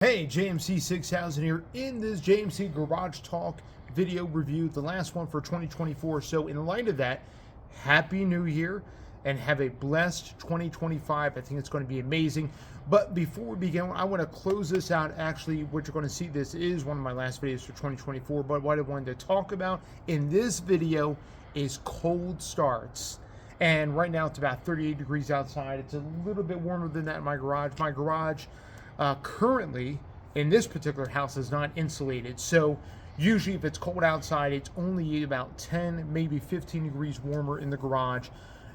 Hey, JMC 6000 here in this JMC Garage Talk video review, the last one for 2024. So in light of that, Happy New Year and have a blessed 2025. I think it's going to be amazing. But before we begin, I want to close this out. Actually, what you're going to see, this is one of my last videos for 2024. But what I wanted to talk about in this video is cold starts. And right now it's about 38 degrees outside. It's a little bit warmer than that in my garage. My garage currently in this particular house is not insulated, so usually if it's cold outside, it's only about 10, maybe 15 degrees warmer in the garage.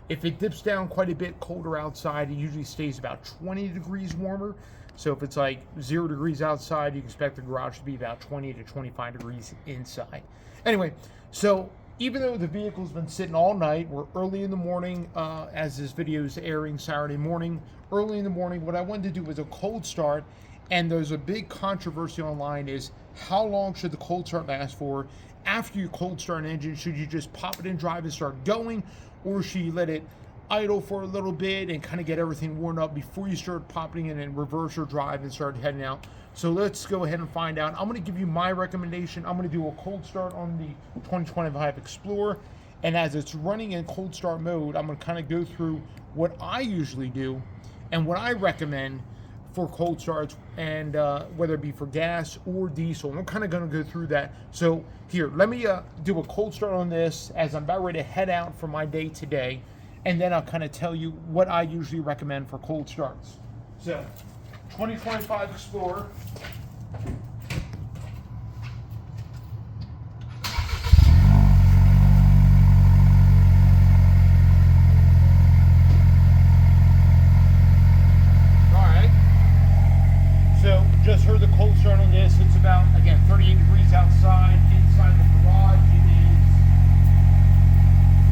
If it dips down quite a bit colder outside, it usually stays about 20 degrees warmer. So if it's like 0 degrees outside, you can expect the garage to be about 20 to 25 degrees inside. Anyway, so even though the vehicle's been sitting all night, we're early in the morning, as this video is airing Saturday morning, early in the morning, what I wanted to do was a cold start, and there's a big controversy online is how long should the cold start last for? After you cold start an engine, should you just pop it in drive and start going, or should you let it idle for a little bit and kind of get everything worn up before you start popping it in reverse or drive and start heading out? So let's go ahead and find out. I'm going to give you my recommendation. I'm going to do a cold start on the 2025 Explorer, and as it's running in cold start mode, I'm going to kind of go through what I usually do and what I recommend for cold starts, and whether it be for gas or diesel. And we're kind of going to go through that. So here, let me do a cold start on this as I'm about ready to head out for my day today, and then I'll kind of tell you what I usually recommend for cold starts. So 2025 Explorer. Just heard the cold start on this. It's about, again, 38 degrees outside. Inside the garage, it is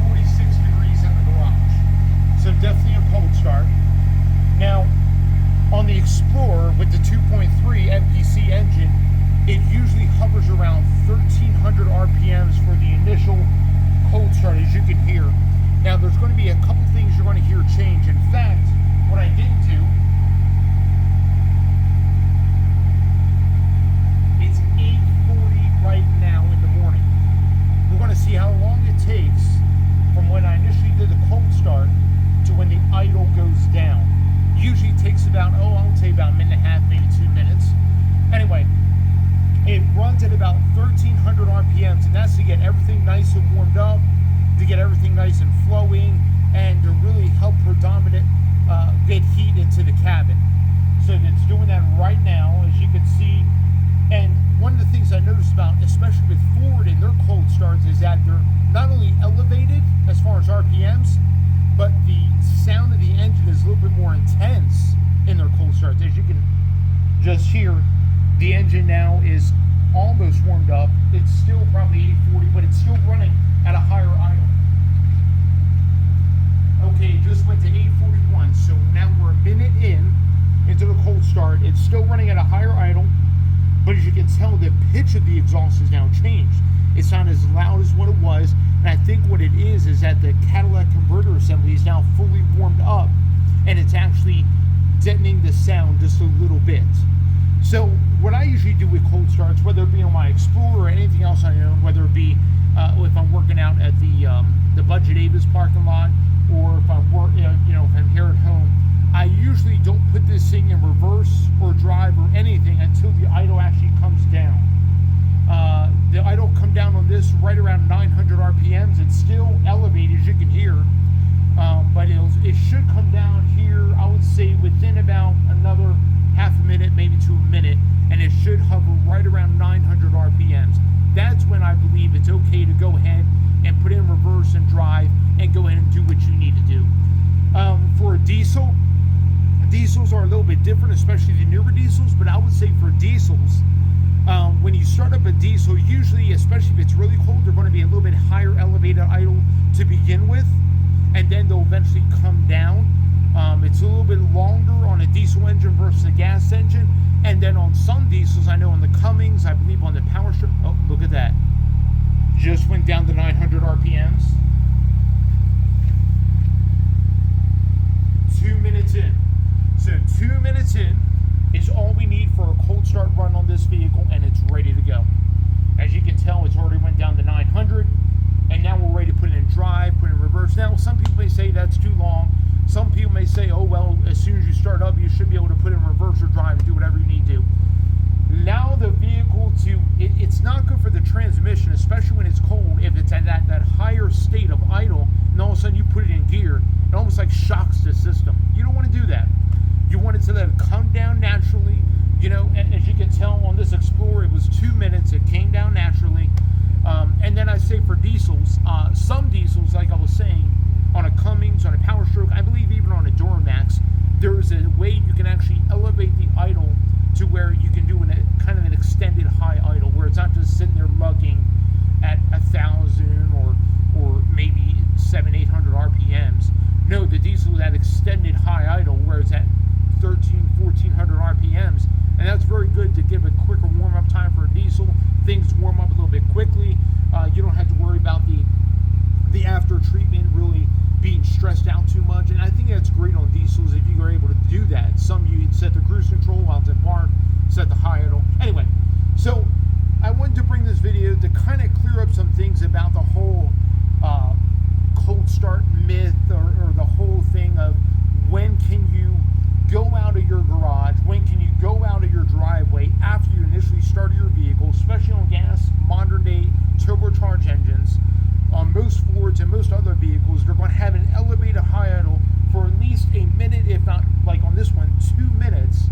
46 degrees in the garage. So definitely a cold start. Now, on the Explorer with the 2.3 MPC engine, it usually hovers around 1,300 RPMs for the initial cold start, as you can hear. Now, there's going to be a couple things you're going to hear change. In fact, what I didn't do, right now in the morning. We're going to see how long it takes from when I initially did the cold start to when the idle goes down. Usually it takes about, I would say about a minute and a half, maybe 2 minutes. Anyway, it runs at about 1,300 RPMs, and that's to get everything nice and warmed up, to get everything nice and flowing, and to really help predominant get heat into the cabin. So it's doing that right now, as you can see. And one of the things I noticed about, especially with Ford and their cold starts, is that they're not only elevated as far as RPMs, but the sound of the engine is a little bit more intense in their cold starts. As you can just hear, the engine now is almost warmed up. It's still probably 80-40, but it's still running at a higher idle. Okay, it just went to 841, so now we're a minute into the cold start. It's still running at a higher idle. But as you can tell, the pitch of the exhaust has now changed. It's not as loud as what it was, and I think what it is that the catalytic converter assembly is now fully warmed up, and it's actually deadening the sound just a little bit. So what I usually do with cold starts, whether it be on my Explorer or anything else I own, whether it be if I'm working out at the Budget Avis parking lot, or if I'm if I'm here at home, I usually don't put this thing in reverse or drive or anything until the idle actually comes down. The idle come down on this right around 900 RPMs. It's still elevated, as you can hear, but it should come down here, I would say, within about another half a minute, maybe to a minute, and it should hover right around 900 RPMs. That's when I believe it's okay to go ahead and put in reverse and drive and go ahead and do what you need to do. For a diesel, diesels are a little bit different, especially the newer diesels, but I would say for diesels, when you start up a diesel, usually, especially if it's really cold, they're going to be a little bit higher elevated idle to begin with, and then they'll eventually come down. It's a little bit longer on a diesel engine versus a gas engine, and then on some diesels, I know on the Cummins, I believe on the Power Strip, oh, look at that, just went down to 900 RPMs. 2 minutes in. So 2 minutes in, is all we need for a cold start run on this vehicle, and it's ready to go. As you can tell, it's already went down to 900, and now we're ready to put it in drive, put it in reverse. Now, some people may say that's too long. Some people may say, oh, well, as soon as you start up, you should be able to put it in reverse or drive and do whatever you need to. Allow the vehicle to, it's not good for the transmission, especially when it's cold, if it's at that higher state of idle, and all of a sudden you put it in gear, it almost like shocks the system. You don't want to do that. You want it to let it come down naturally. You know, as you can tell on this Explorer, it was 2 minutes, it came down naturally. And then I say for diesels, some diesels, like I was saying, on a Cummins, on a Power Stroke, I believe even on a Duramax, there is a way you can actually elevate the idle to where you can do kind of an extended high idle, where it's not just sitting there lugging at 1,000 or maybe 700-800 RPMs. No, the diesel is at extended high idle, where it's at 1,300-1,400 RPMs, and that's very good to give a quicker warm-up time for a diesel. Things warm up a little bit quickly. You don't have to worry about the after treatment really being stressed out too much, and I think that's great on diesels if you are able to do that. Some you set the cruise control while it's in park, set the high idle. Anyway, so I wanted to bring this video to kind of clear up some things about the whole cold start myth, or the whole thing of when can you go out of your garage, when can you go out of your driveway after you initially started your vehicle, especially on gas, modern day turbocharged engines. On most Fords and most other vehicles, they're going to have an elevated high idle for at least a minute, if not, like on this one, 2 minutes.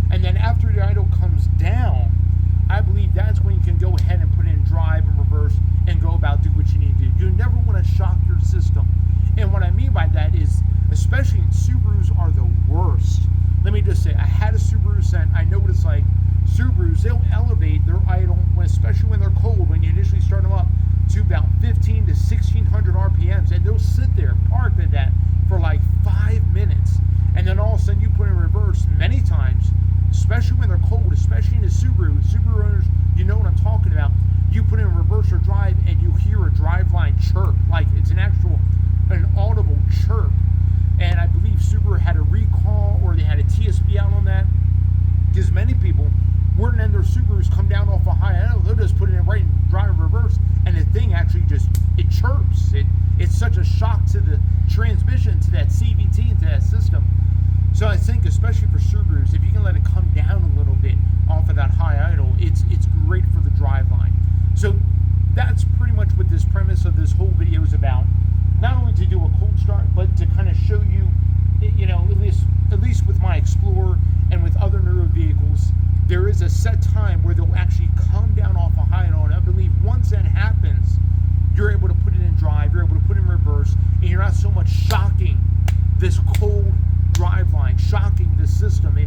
And then after the idle comes down, I believe that's when you can go ahead and put in drive and reverse and go about do what you need to do. You never want to shock your system. And what I mean by that is, especially in Subarus, are the worst. Let me just say, I had a Subaru Ascent. I know what it's like. Subarus, they'll elevate their idle, especially when they're cold, when you initially start them up, to about 15 to 1600 RPMs, and they'll sit there parked at that for like 5 minutes, and then all of a sudden you put in reverse many times, especially when they're cold, especially in a Subaru owners, you know what I'm talking about. You put in reverse or drive and you hear a Driveline chirp, like it's an audible chirp. And I believe Subaru had a recall, or they had a TSB out on that, because many people wouldn't end their Subarus come down off a high idle, they'll just put it in right and drive in reverse, and the thing actually just, it chirps. It's such a shock to the transmission, to that CVT, and to that system. So I think, especially for Subarus, if you can let it come down a little bit off of that high idle, it's great for the Driveline. So that's pretty much what this premise of this whole video is about. Not only to do a cold start, but to kind of show you, you know, at least with my Explorer and with other newer vehicles, there is a set time where they'll actually come down off a high idle, and I believe once that happens, you're able to put it in drive, you're able to put it in reverse, and you're not so much shocking this cold Driveline, shocking the system,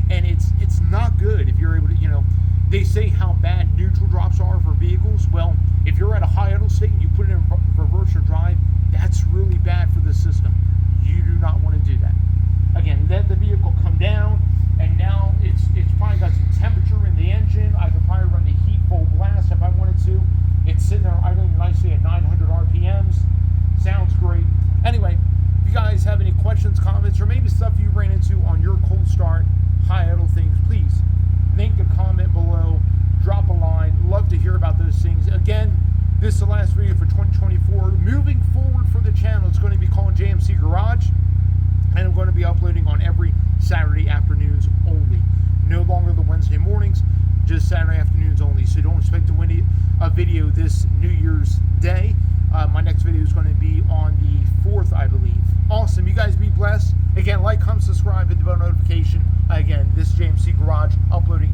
and it's not good if you're able to, you know, they say how bad neutral drops are for vehicles. Well, if you're at a high idle state and you put it in reverse or drive, that's really bad for the system. You do not want to do that. Again, let the vehicle come down, and now it's probably got some temperature in the engine. I could probably run the heat full blast if I wanted to. It's sitting there idling nicely at 900 RPMs. Sounds great. Anyway, if you guys have any questions, comments, or maybe stuff you ran into on your cold start, high idle things, please make a comment below, drop a line. Love to hear about those things. Again, this is the last video for 2024. Moving forward for the channel, it's going to be called JMcGarage, and I'm going to be uploading on every Saturday afternoons only. No longer the Wednesday mornings, just Saturday afternoons only. So don't expect to win a video this New Year's Day. My next video is going to be on the 4th, I believe. Awesome. You guys be blessed. Again, like, comment, subscribe, hit the bell notification. Again, this is JMcGarage uploading